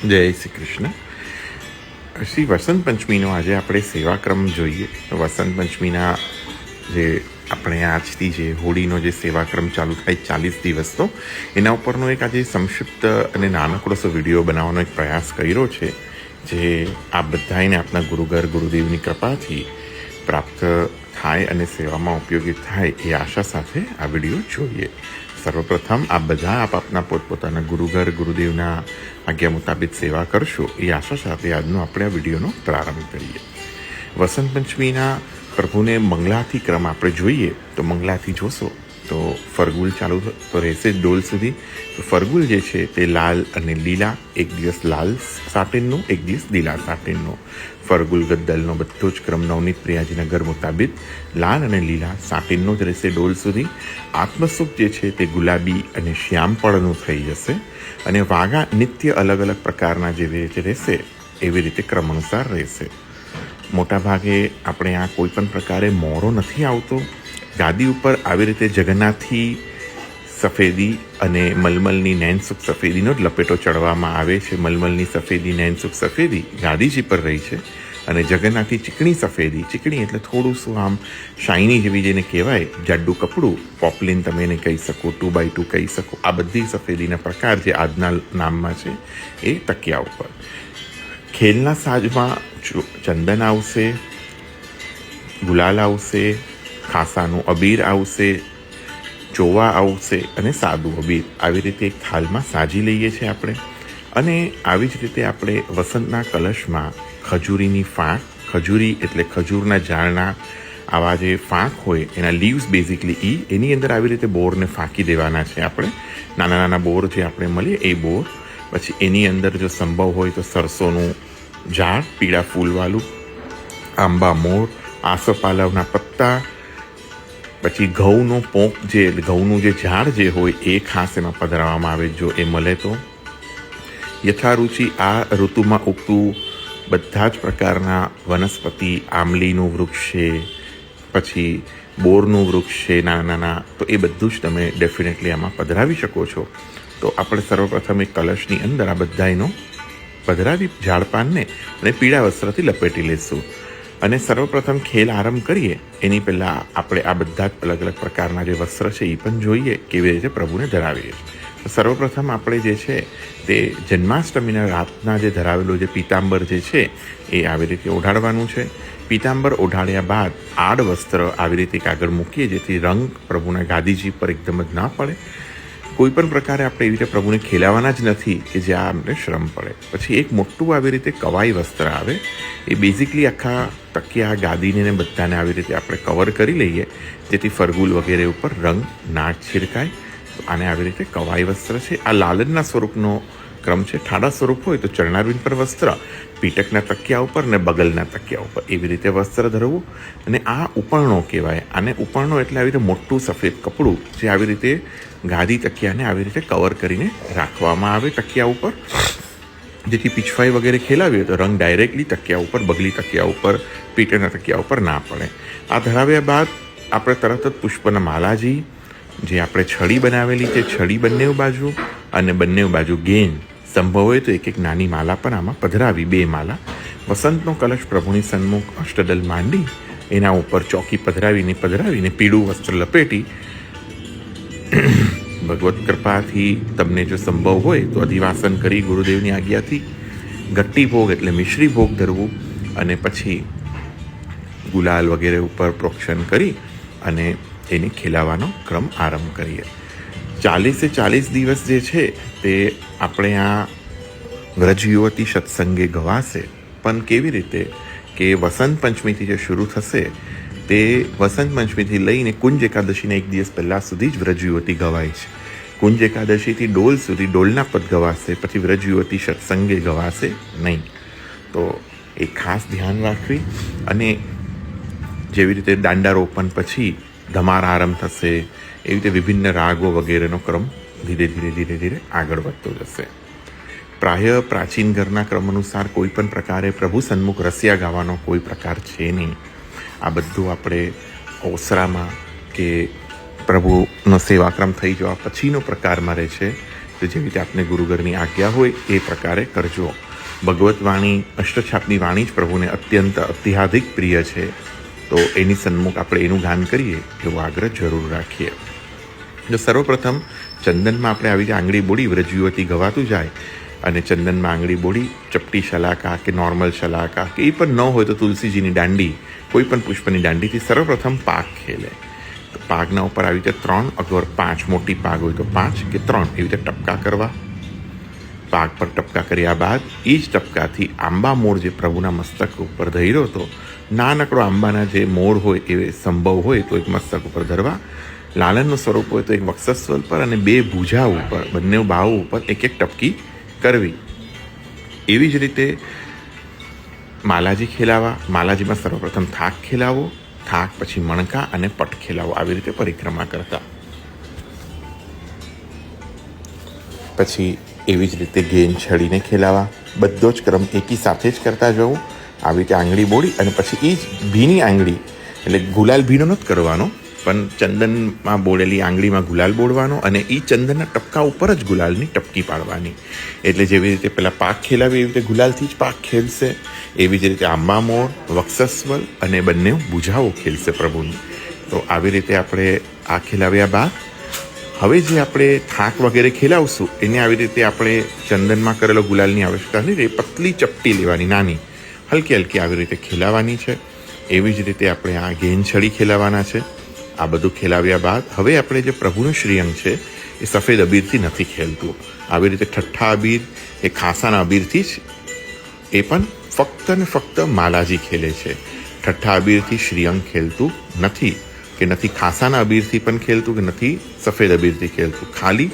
જય શ્રી કૃષ્ણ. શ્રી વસંત પંચમીનો આજે આપણે સેવાક્રમ જોઈએ. વસંત પંચમીના જે આપણે આજથી જે હોળીનો જે સેવાક્રમ ચાલુ થાય 40 દિવસનો, એના ઉપરનો એક આજે સંક્ષિપ્ત અને નાનકડો વિડીયો બનાવવાનો એક પ્રયાસ કર્યો છે, જે આ બધાને આપણા ગુરુઘર ગુરુદેવની કૃપાથી પ્રાપ્ત થાય અને સેવામાં ઉપયોગી થાય એ આશા સાથે આ વિડીયો જોઈએ. સર્વપ્રથમ આ બધા આપના પોતપોતાના ગુરુઘર ગુરુદેવના આજ્ઞા મુતાબિક સેવા કરશો એ આશા સાથે આજનો આપણે આ વિડીયોનો પ્રારંભ કરીએ. વસંત પંચમીના પ્રભુને મંગલાથી ક્રમ આપણે જોઈએ તો મંગલાથી જોશો તો ફરગુલ ચાલુ તો રહેશે જ ડોલ સુધી. તો ફરગુલ જે છે તે લાલ અને લીલા, એક દિવસ લાલ સાટિનનું, એક દિવસ લીલા સાટિનનું. ફરગુલ ગદ્દલનો બધો જ ક્રમ નવનીત પ્રિયાજીના ઘર મુતાબિક લાલ અને લીલા સાટિનનો જ રહેશે ડોલ સુધી. આત્મસુખ જે છે તે ગુલાબી અને શ્યામપળનું થઈ જશે અને વાઘા નિત્ય અલગ અલગ પ્રકારના જેવી રીતે રહેશે એવી રીતે ક્રમ અનુસાર રહેશે. મોટાભાગે આપણે આ કોઈ પણ પ્રકારે મોરો નથી આવતો. ગાદી ઉપર આવી રીતે જગન્નાથથી સફેદી અને મલમલની નૈનસુખ સફેદીનો જ લપેટો ચડવામાં આવે છે. મલમલની સફેદી, નૈનસુખ સફેદી ગાદીજી પર રહી છે અને જગન્નાથથી ચીકણી સફેદી, ચીકણી એટલે થોડું શું આમ શાઇની જેવી જેને કહેવાય, જાડું કપડું, પોપલિન તમે એને કહી શકો, 2x2 કહી શકો. આ બધી સફેદીના પ્રકાર જે આજના નામમાં છે એ તકિયા ઉપર. ખેલના સાજમાં ચંદન આવશે, ગુલાલ આવશે, ખાસાનું અબીર આવશે, ચોવા આવશે અને સાદું અબીર. આવી રીતે એક થાળમાં સાજી લઈએ છીએ આપણે. અને આવી જ રીતે આપણે વસંતના કલશમાં ખજૂરીની ફાંક, ખજૂરી એટલે ખજૂરના ઝાડના આવા જે ફાંક હોય એના લીવ્સ બેઝિકલી એની અંદર આવી રીતે બોરને ફાંકી દેવાના છે આપણે. નાના નાના બોર જે આપણે મળીએ એ બોર. પછી એની અંદર જો સંભવ હોય તો સરસોનું ઝાડ પીળા ફૂલવાળું, આંબા મોર, આસોપાલવના પત્તા, પછી ઘઉંનો પોંક જે ઘઉંનું જે ઝાડ જે હોય એ ખાસ એમાં પધરાવવામાં આવે જો એ મળે તો. યથારુચિ આ ઋતુમાં ઉગતું બધા જ પ્રકારના વનસ્પતિ, આંબલીનું વૃક્ષ છે, પછી બોરનું વૃક્ષ છે નાના નાના, તો એ બધું જ તમે ડેફિનેટલી આમાં પધરાવી શકો છો. તો આપણે સર્વપ્રથમ એક કલશની અંદર આ બધાનો પધરાવી ઝાડપાનને અને પીળા વસ્ત્રથી લપેટી લઈશું. અને સર્વપ્રથમ ખેલ આરંભ કરીએ એની પહેલાં આપણે આ બધા જ અલગ અલગ પ્રકારના જે વસ્ત્ર છે એ પણ જોઈએ કેવી રીતે પ્રભુને ધરાવીએ. સર્વપ્રથમ આપણે જે છે તે જન્માષ્ટમીના રાતના જે ધરાવેલું જે પીતાંબર જે છે એ આવી રીતે ઓઢાડવાનું છે. પીતાંબર ઓઢાડ્યા બાદ આડ વસ્ત્ર આવી રીતે કાગળ મૂકીએ જેથી રંગ પ્રભુના ગાદીજી પર એકદમ જ ના પડે. કોઈ પણ પ્રકારે આપણે એવી રીતે પ્રભુને ખેલાવાના જ નથી કે જ્યાં અમને શ્રમ પડે. પછી એક મોટું આવી રીતે કવાઈ વસ્ત્ર આવે, એ બેઝિકલી આખા તકિયા ગાદીને બધાને આવી રીતે આપણે કવર કરી લઈએ જેથી ફરગુલ વગેરે ઉપર રંગ ના છિડકાય. આને આવી રીતે કવાઈ વસ્ત્ર છે. આ લાલનના સ્વરૂપનો ક્રમ છે. ઠાડા સ્વરૂપ હોય તો ચરણારવિંદ પર વસ્ત્ર, પીટકના તકિયા ઉપર અને બગલના તકિયા ઉપર એવી રીતે વસ્ત્ર ધરવું. અને આ ઉપરણો કહેવાય. આને ઉપરણો એટલે આવી રીતે મોટું સફેદ કપડું જે આવી રીતે ગાદી તકિયાને આવી રીતે કવર કરીને રાખવામાં આવે તકિયા ઉપર, જેથી પીછવાઈ વગેરે ખેલાવીએ તો રંગ ડાયરેક્ટલી તકિયા ઉપર, બગલી તકિયા ઉપર, પીટરના તકિયા ઉપર ના પડે. આ ધરાવ્યા બાદ આપણે તરત જ પુષ્પના માલાજી જે આપણે છડી બનાવેલી છે, છડી બંને બાજુ અને બંને બાજુ ગેન સંભવ હોય તો એક એક નાની માલા પણ આમાં પધરાવી, 2 માલા. વસંતનો કલશ પ્રભુની સન્મુખ અષ્ટદલ માંડી એના ઉપર ચોકી પધરાવીને પીળું વસ્ત્ર લપેટી ભગવત કૃપાથી તમને જો સંભવ હોય તો અધિવાસન કરી ગુરુદેવની આજ્ઞાથી ગટ્ટી ભોગ એટલે મિશ્રી ભોગ ધરવું અને પછી ગુલાલ વગેરે ઉપર પ્રોક્ષણ કરી અને એને ખીલાવાનો ક્રમ આરંભ કરીએ. 40 દિવસ જે છે તે આપણે આ વ્રજ યુવતી સત્સંગે ગવાશે. પણ કેવી રીતે કે વસંત પંચમીથી જે શરૂ થશે તે વસંત પંચમીથી લઈને કુંજ એકાદશીના એક દિવસ પહેલાં સુધી જ વ્રજ યુવતી ગવાય છે. કુંજ એકાદશીથી ડોલ સુધી ડોલના પદ ગવાશે, પછી વ્રજ યુવતી સત્સંગે ગવાશે નહીં. તો એ ખાસ ધ્યાન રાખવી. અને જેવી રીતે દાંડા રોપણ પછી ધમાર આરંભ થશે એવી રીતે વિભિન્ન રાગો વગેરેનો ક્રમ ધીરે ધીરે આગળ વધતો જશે. પ્રાય પ્રાચીન ઘરના ક્રમ અનુસાર કોઈ પણ પ્રકારે પ્રભુ સન્મુખ રસિયા ગાવાનો કોઈ પ્રકાર છે નહીં. આ બધું આપણે ઓસરામાં કે પ્રભુનો સેવાક્રમ થઈ જવા પછીનો પ્રકારમાં રહે છે તો જેવી રીતે આપને ગુરુઘરની આજ્ઞા હોય એ પ્રકારે કરજો. ભગવત વાણી, અષ્ટછાપની વાણી જ પ્રભુને અત્યંત અત્યાધિક પ્રિય છે. તો એની સન્મુખ આપણે એનું ગાન કરીએ એવો આગ્રહ જરૂર રાખીએ. તો સર્વપ્રથમ ચંદનમાં આપણે આવી રીતે આંગળી બોડી વ્રજયુવતી ગવાતું જાય અને ચંદનમાં આંગળી બોડી ચપટી શલાકા કે નોર્મલ શલાકા કે એ પણ ન હોય તો તુલસીજીની દાંડી, કોઈ પણ પુષ્પની દાંડીથી સર્વપ્રથમ પાક ખેલે. તો પાકના ઉપર આવી રીતે 3 અગર 5 મોટી પાક હોય તો 5 કે 3 એવી રીતે ટપકા કરવા. પાક પર ટપકા કર્યા બાદ એ જ ટપકાથી આંબા મોર જે પ્રભુના મસ્તક ઉપર ધર્યો હતો, નાનકડો આંબાના જે મોર હોય એ સંભવ હોય તો એક મસ્તક ઉપર ધરવા. લાલનનું સ્વરૂપ હોય તો એક વક્ષસ્થળ પર અને 2 ભુજા ઉપર, બંને બાહુ ઉપર એક ટપકી કરવી. એવી જ રીતે માલાજી ખેલાવા. માલાજીમાં સર્વપ્રથમ થાક ખેલાવો, થાક પછી મણકા અને પટ ખેલાવો. આવી રીતે પરિક્રમા કરતા. પછી એવી જ રીતે ગેન છડીને ખેલાવા. બધો જ ક્રમ એકી સાથે જ કરતા જવું. આવી રીતે આંગળી બોળી અને પછી એ જ ભીની આંગળી, એટલે ગુલાલ ભીનો નથી કરવાનો, પણ ચંદનમાં બોળેલી આંગળીમાં ગુલાલ બોળવાનો અને એ ચંદનના ટપકા ઉપર જ ગુલાલની ટપકી પાડવાની. એટલે જેવી રીતે પેલા પાક ખેલાવી એવી રીતે ગુલાલથી જ પાક ખેલશે. એવી જ રીતે આંબા મોર, વક્ષસ્વલ અને બંને ભુજાઓ ખેલશે પ્રભુની. તો આવી રીતે આપણે આ ખેલાવ્યા બાદ હવે જે આપણે થાક વગેરે ખેલાવશું એને આવી રીતે આપણે ચંદનમાં કરેલો ગુલાલની આવશ્યકતા નહીં, પતલી ચપટી લેવાની, નાની હલકી હલકી આવી રીતે ખેલાવાની છે. એવી જ રીતે આપણે આ ગેન છડી ખેલાવાના છે. આ બધું ખેલાવ્યા બાદ હવે આપણે જે પ્રભુનું શ્રીઅંગ છે એ સફેદ અબીરથી નથી ખેલતું. આવી રીતે ઠઠ્ઠા અબીર એ ખાસાના અબીરથી જ એ પણ ફક્ત ને ફક્ત માલાજી ખેલે છે. ઠઠ્ઠા અબીરથી શ્રીઅંગ ખેલતું નથી, કે નથી ખાસાના અબીરથી પણ ખેલતું, કે નથી સફેદ અબીરથી ખેલતું. ખાલી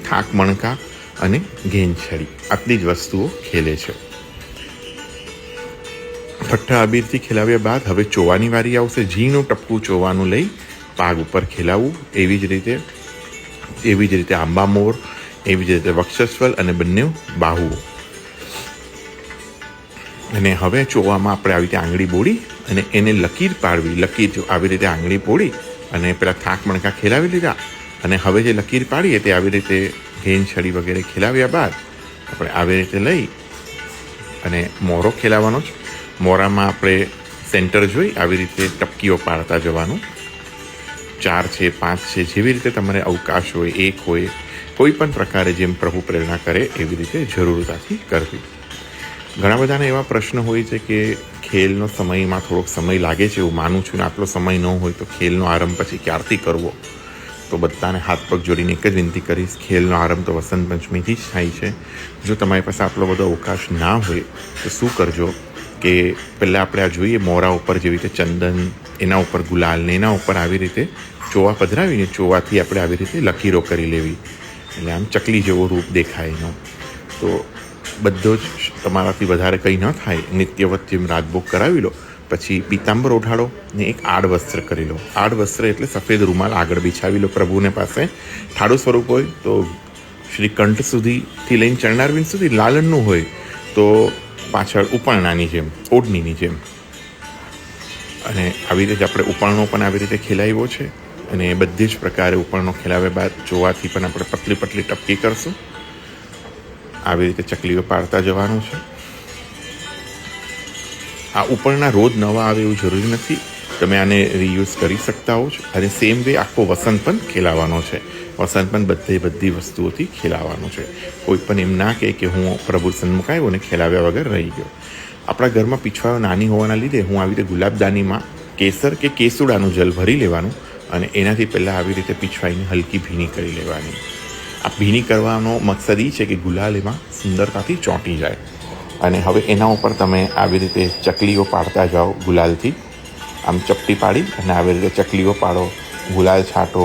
થાક મણકા અને ગેન છડી આટલી જ વસ્તુઓ ખેલે છે. ઠઠ્ઠા અબીરથી ખેલાવ્યા બાદ હવે ચોવાની વારી આવશે. ઝીણું ટપકું ચોવાનું લઈ પાગ ઉપર ખેલાવવું. એવી જ રીતે આંબા મોર, એવી જ રીતે વક્ષસ્વલ અને બંને બાહુઓ. અને હવે ચોવામાં આપણે આવી રીતે આંગળી બોળી અને એને લકીર પાડવી. લકીર આવી રીતે આંગળી બોળી અને પેલા થાક મણકા ખેલાવી લીધા અને હવે જે લકીર પાડીએ તે આવી રીતે ઘેન છડી વગેરે ખેલાવ્યા બાદ આપણે આવી રીતે લઈ અને મોરો ખેલાવાનો છે. મોરામાં આપણે સેન્ટર જોઈ આવી રીતે ટપકીઓ પાડતા જવાનું. 4 છે, 5 છે, જેવી રીતે તમારે અવકાશ હોય, 1 હોય, કોઈ પણ પ્રકારે જેમ પ્રભુ પ્રેરણા કરે એવી રીતે જરૂરતાથી કરવી. ઘણા બધાને એવા પ્રશ્ન હોય છે કે ખેલનો સમયમાં થોડોક સમય લાગે છે, એવું માનું છું, ને આટલો સમય ન હોય તો ખેલનો આરંભ પછી ક્યારથી કરવો? તો બધાને હાથ પગ જોડીને એક જ વિનંતી કરીશ, ખેલનો આરંભ તો વસંત પંચમીથી જ થાય છે. જો તમારી પાસે આટલો બધો અવકાશ ના હોય તો શું કરજો કે પહેલાં આપણે આ જોઈએ મોરા ઉપર જેવી રીતે ચંદન, એના ઉપર ગુલાલ ને એના ઉપર આવી રીતે ચોવા પધરાવીને ચોવાથી આપણે આવી રીતે લકીરો કરી લેવી. એટલે આમ ચકલી જેવો રૂપ દેખાય એનો. તો બધો જ તમારાથી વધારે કંઈ ન થાય, નિત્યવત જેમ રાજભોગ કરાવી લો. પછી પીતાંબર ઓઢાડો ને એક આડ વસ્ત્ર કરી લો. આડ વસ્ત્ર એટલે સફેદ રૂમાલ આગળ બિછાવી લો. પ્રભુને પાસે ઠાડું સ્વરૂપ હોય તો શ્રી કંઠ સુધીથી લઈને ચરણારવિંદ સુધી, લાલનનું હોય તો પાછળ ઉપરણાની જેમ, ઓઢણીની જેમ. અને આવી રીતે આપણે ઉપરણો પણ આવી રીતે ખેલાવ્યો છે. અને બધી જ પ્રકારે ઉપરણો ખેલાવ્યા બાદ જોવાથી પણ આપણે પતલી પતલી ટપકી કરશું. આવી રીતે ચકલીઓ પાડતા જવાનું છે. આ ઉપરના રોજ નવા આવે એવું જરૂરી નથી, તમે આને રીયુઝ કરી શકતા હો છો. અને સેમ વે આખો વસંત પણ ખેલાવાનો છે. વસંત પણ બધી વસ્તુઓથી ખેલાવાનો છે. કોઈ પણ એમ ના કહે કે હું પ્રભુ સન્મુખ આવ્યો અને ખેલાવ્યા વગર રહી ગયો. આપણા ઘરમાં પીછવાયો નાની હોવાના લીધે હું આવી રીતે ગુલાબદાનીમાં કેસર કે કેસુડાનું જલ ભરી લેવાનું અને એનાથી પહેલાં આવી રીતે પીછવાઈને હલકી ભીની કરી લેવાની. આ ભીની કરવાનો મકસદ એ છે કે ગુલાલ એમાં સુંદરતાથી ચોંટી જાય. અને હવે એના ઉપર તમે આવી રીતે ચકલીઓ પાડતા જાઓ ગુલાલથી. આમ ચપટી પાડી અને આવી રીતે ચકલીઓ પાડો, ગુલાલ છાંટો.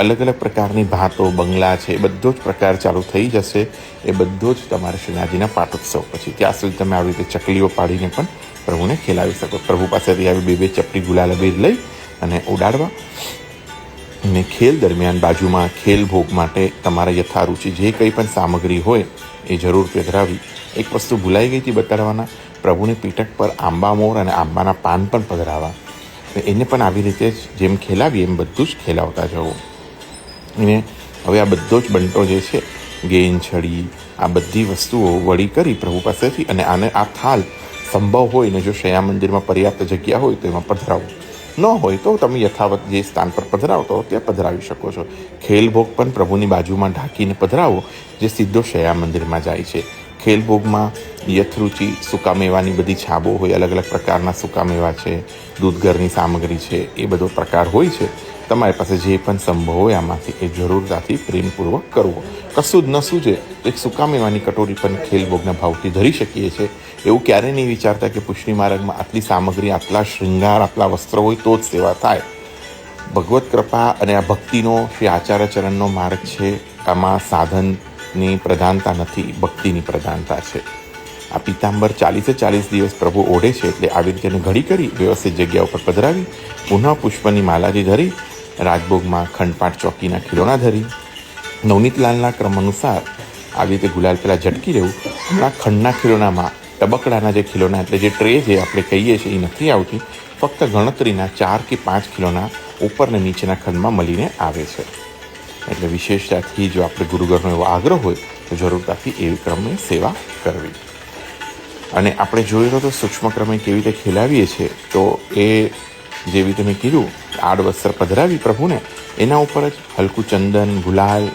અલગ અલગ પ્રકારની ભાતો, બંગલા છે, બધો જ પ્રકાર ચાલુ થઈ જશે. એ બધો જ તમારે શ્રીનાથજીના પાટોત્સવ પછી. ત્યાં સુધી તમે આવી રીતે ચકલીઓ પાડીને પણ પ્રભુને ખેલાવી શકો. પ્રભુ પાસેથી આવી 2 ચપટી ગુલાલ અબીર લઈ અને ઉડાડવા. અને ખેલ દરમિયાન બાજુમાં ખેલ ભોગ માટે તમારા યથારુચિ જે કંઈ પણ સામગ્રી હોય એ જરૂર પધરાવી. એક વસ્તુ ભૂલાઈ ગઈ હતી બતાડવાના, પ્રભુની પીઠક પર આંબા મોર અને આંબાના પાન પણ પધરાવા. એને પણ આવી રીતે જ જેમ ખેલાવીએ એમ બધું જ ખેલાવતા જવું. અને હવે આ બધો જ બંટો જે છે ગેન, છડી, આ બધી વસ્તુઓ વળી કરી પ્રભુ પાસેથી, અને આને આ થાલ સંભવ હોય ને જો શયા મંદિરમાં પર્યાપ્ત જગ્યા હોય તો એમાં પધરાવો, ન હોય તો તમે યથાવત જે સ્થાન પર પધરાવતો ત્યાં પધરાવી શકો છો. ખેલભોગ પણ પ્રભુની બાજુમાં ઢાંકીને પધરાવો, જે સીધો શયા મંદિરમાં જાય છે. ખેલભોગમાં યથરુચિ સૂકા મેવાની બધી છાબો હોય, અલગ અલગ પ્રકારના સૂકા મેવા છે, દૂધગરની સામગ્રી છે, એ બધો પ્રકાર હોય છે. તમારી પાસે જે પણ સંભવ હોય આમાંથી એ જરૂરતાથી પ્રેમપૂર્વક કરવો. કશું જ ન સૂજે તો એક સૂકા મેવાની કટોરી પણ ખેલભોગના ભાવથી ધરી શકીએ છીએ. એવું ક્યારેય નહીં વિચારતા કે પુષ્ટિ માર્ગમાં આટલી સામગ્રી, આટલા શૃંગાર, આટલા વસ્ત્રો હોય તો જ સેવા થાય. ભગવત કૃપા અને આ ભક્તિનો શ્રી આચાર્યચરણનો માર્ગ છે. આમાં સાધનની પ્રધાનતા નથી, ભક્તિની પ્રધાનતા છે. આ પીતાંબર 40 દિવસ પ્રભુ ઓઢે છે, એટલે આવી રીતે એને ઘડી કરી વ્યવસ્થિત જગ્યા ઉપર પધરાવી, પુનઃ પુષ્પની માલાથી ધરી, રાજભોગમાં ખંડપાટ ચોકીના ખીલોના ધરી, નવનીતલાલના ક્રમ અનુસાર આવી રીતે ગુલાલ પેલા ઝટકી રહેવું. હમણાં ખંડના ખીલોનામાં ટબકડાના જે ખીલોના એટલે જે ટ્રે જે આપણે કહીએ છીએ એ નથી આવતી, ફક્ત ગણતરીના 4 કે 5 ખીલોના ઉપર ને નીચેના ખંડમાં મળીને આવે છે. એટલે વિશેષતાથી જો આપણે ગુરુઘરનો એવો આગ્રહ હોય તો જરૂરતાથી એવી ક્રમે સેવા કરવી. અને આપણે જોયું તો સૂક્ષ્મ ક્રમે કેવી રીતે ખીલાવીએ છીએ, તો એ જેવી રીતે મેં કીધું આડ વસ્ત્ર પધરાવી પ્રભુને, એના ઉપર જ હલકું ચંદન, ગુલાલ,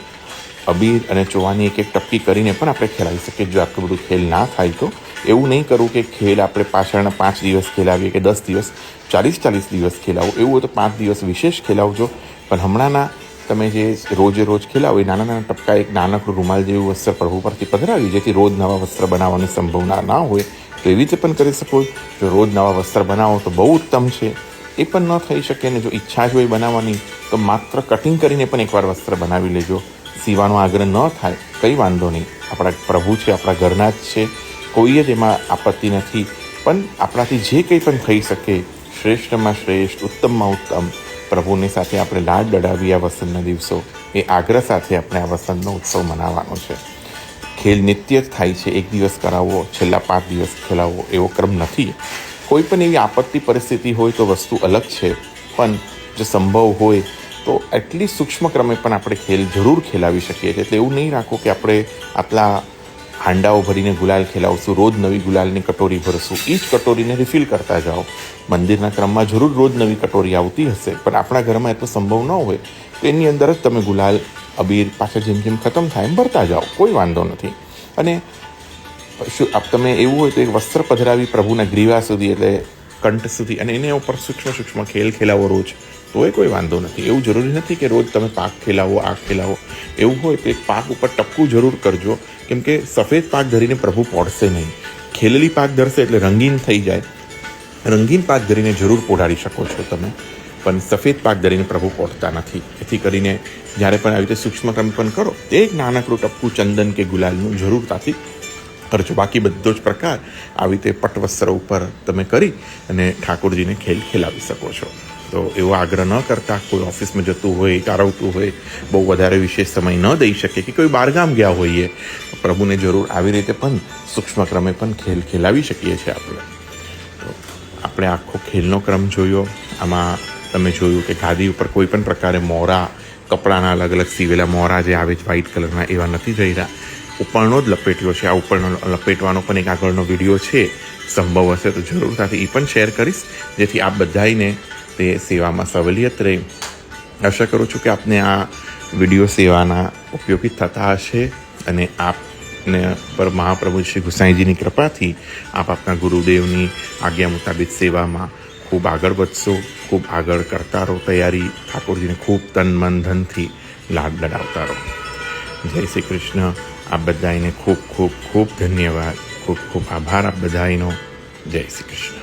અબીર અને ચોવાની એક ટપકી કરીને પણ આપણે ખેલાવી શકીએ. જો આટલું બધું ખેલ ના થાય તો એવું નહીં કરવું કે ખેલ આપણે પાછળના 5 દિવસ ખેલાવીએ કે 10 દિવસ, 40 દિવસ ખેલાવો. એવું હોય તો 5 દિવસ વિશેષ ખેલાવજો. પણ હમણાંના તમે જે રોજે રોજ ખેલાવો એ નાના નાના ટપકા, એક નાનકડું રૂમાલ જેવું વસ્ત્ર પ્રભુ પરથી પધરાવી, જેથી રોજ નવા વસ્ત્ર બનાવવાની સંભાવના ના હોય તો એવી રીતે પણ કરી શકો. જો રોજ નવા વસ્ત્ર બનાવો તો બહુ ઉત્તમ છે. એ પણ ન થઈ શકે ને જો ઈચ્છા જ હોય બનાવવાની તો માત્ર કટિંગ કરીને પણ એકવાર વસ્ત્ર બનાવી લેજો. સીવાનો આગ્રહ ન થાય કંઈ વાંધો નહીં, આપણા પ્રભુ છે, આપણા ઘરના જ છે, કોઈ જ એમાં આપત્તિ નથી. પણ આપણાથી જે કંઈ પણ થઈ શકે, શ્રેષ્ઠમાં શ્રેષ્ઠ, ઉત્તમમાં ઉત્તમ પ્રભુની સાથે આપણે લાડ લડાવી આ વસંતના દિવસો, એ આગ્રહ સાથે આપણે આ વસંતનો ઉત્સવ મનાવવાનો છે. ખેલ નિત્ય જ થાય છે, એક દિવસ કરાવવો, છેલ્લા 5 દિવસ ખેલાવવો એવો ક્રમ નથી. કોઈ પણ એવી આપત્તિ પરિસ્થિતિ હોય તો વસ્તુ અલગ છે, પણ જો સંભવ હોય તો એટલી સૂક્ષ્મ ક્રમે પણ આપણે ખેલ જરૂર ખેલાવી શકીએ છીએ. એટલે એવું નહીં રાખો કે આપણે આટલા હાંડાઓ ભરીને ગુલાલ ખેલાવશું, રોજ નવી ગુલાલની કટોરી ભરશું, એ જ કટોરીને રિફિલ કરતા જાઓ. મંદિરના ક્રમમાં જરૂર રોજ નવી કટોરી આવતી હશે, પણ આપણા ઘરમાં એટલો સંભવ ન હોય તો એની અંદર જ તમે ગુલાલ, અબીર પાછા જેમ જેમ ખતમ થાય એમ ભરતા જાઓ, કોઈ વાંધો નથી. અને તમે એવું હોય તો એક વસ્ત્ર પધરાવી પ્રભુના ગ્રીવા સુધી એટલે કંઠ સુધી, અને એને ઉપર સૂક્ષ્મ ખેલ ખેલાવો રોજ, તો એ કોઈ વાંધો નથી. એવું જરૂરી નથી કે રોજ તમે પાક ખેલાવો, આ ખેલાવો. એવું હોય તો એક પાક ઉપર ટપકું જરૂર કરજો, કેમ કે સફેદ પાક ધરીને પ્રભુ પોઢશે નહીં. ખેલેલી પાક ધરશે એટલે રંગીન થઈ જાય. રંગીન પાક ધરીને જરૂર પોઢાડી શકો છો તમે, પણ સફેદ પાક ધરીને પ્રભુ પોઢતા નથી. એથી કરીને જ્યારે પણ આવી રીતે સૂક્ષ્મ ક્રમ પણ કરો તે એક નાનકડું ટપકું ચંદન કે ગુલાલનું જરૂરતાથી કરજો. બાકી બધો જ પ્રકાર આવી રીતે પટવસ્ત્ર ઉપર તમે કરી અને ઠાકોરજીને ખેલ ખેલાવી શકો છો. તો એવો આગ્રહ ન કરતા, કોઈ ઓફિસમાં જતું હોય, કારવતું હોય, બહુ વધારે વિશેષ સમય ન દઈ શકે કે કોઈ બહારગામ ગયા હોઈએ, પ્રભુને જરૂર આવી રીતે પણ સૂક્ષ્મ ક્રમે પણ ખેલ ખેલાવી શકીએ છીએ આપણે. તો આપણે આખો ખેલનો ક્રમ જોયો. આમાં તમે જોયું કે ગાદી ઉપર કોઈ પણ પ્રકારે મોરા, કપડાના અલગ અલગ સીવેલા મોરા જે આવે છે વ્હાઇટ કલરના, એવા નથી જઈ રહ્યા. ઉપરનો જ લપેટ્યો છે. આ ઉપરનો લપેટવાનો પણ એક આગળનો વિડીયો છે, સંભવ હશે તો જરૂરતાથી એ પણ શેર કરીશ, જેથી આપ બધાને તે સેવામાં સવલિયત રહે. આશા કરું છું કે આપને આ વિડીયો સેવાના ઉપયોગી થતા હશે, અને આપને પર મહાપ્રભુ શ્રી ગુસાઈજીની કૃપાથી આપ આપના ગુરુદેવની આજ્ઞા મુતાબિક સેવામાં ખૂબ આગળ વધશો, ખૂબ આગળ કરતા રહો તૈયારી. ઠાકોરજીને ખૂબ તન મન ધનથી લાડ લડાવતા રહો. જય શ્રી કૃષ્ણ. આપ બધાને ખૂબ ખૂબ ખૂબ ધન્યવાદ, ખૂબ ખૂબ આભાર આપ બધાનો. જય શ્રી કૃષ્ણ.